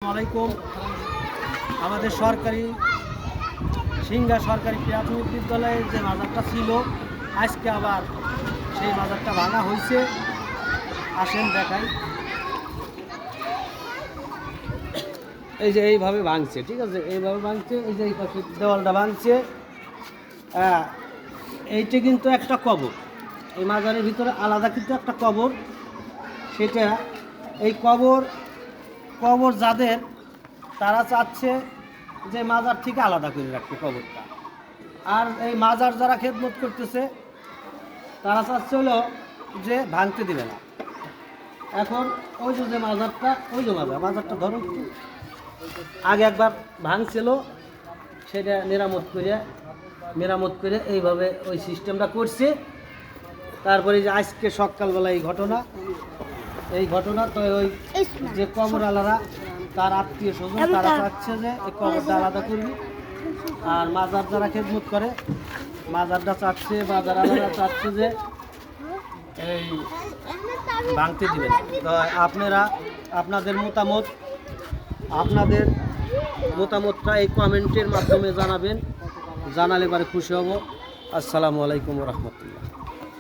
আলাইকুম। আমাদের সরকারি সিংহা সরকারি প্রাথমিক বিদ্যালয়ে যে মাজারটা ছিল আজকে আবার সেই মাজারটা ভাঙা হয়েছে। আসেন দেখাই। এই যে এইভাবে ভাঙছে, ঠিক আছে, এইভাবে ভাঙছে। এই যে এই পাশে দেওয়ালটা ভাঙছে। এইটা কিন্তু একটা কবর, এই মাজারের ভিতরে আলাদা কিন্তু একটা কবর। সেটা এই কবর যাদের, তারা চাচ্ছে যে মাজার থেকে আলাদা করে রাখতে কবরটা। আর এই মাজার যারা খেদমত করতেছে তারা চাচ্ছে হলো যে ভাঙতে দিবে না। এখন ওই যে মাজারটা, ওই যে মাজারটা ধরো একটু আগে একবার ভাঙছিল, সেটা মেরামত করে এইভাবে ওই সিস্টেমটা করছে। তারপরে যে আজকে সকালবেলা এই ঘটনা তো ওই যে কবরওয়ালারা তার আত্মীয় স্বজন তারা চাচ্ছে যে এই কবরটা আলাদা করবি। আর মাজার যারা খেদমত করে মাজারটা চাচ্ছে, মাজারওয়ালারা চাচ্ছে যে এই ভাঙতে দিবে না। তো আপনারা আপনাদের মতামতটা এই কমেন্টের মাধ্যমে জানাবেন। জানালে পরে খুশি হব। আসসালামু আলাইকুম ওয়া রাহমাতুল্লাহ।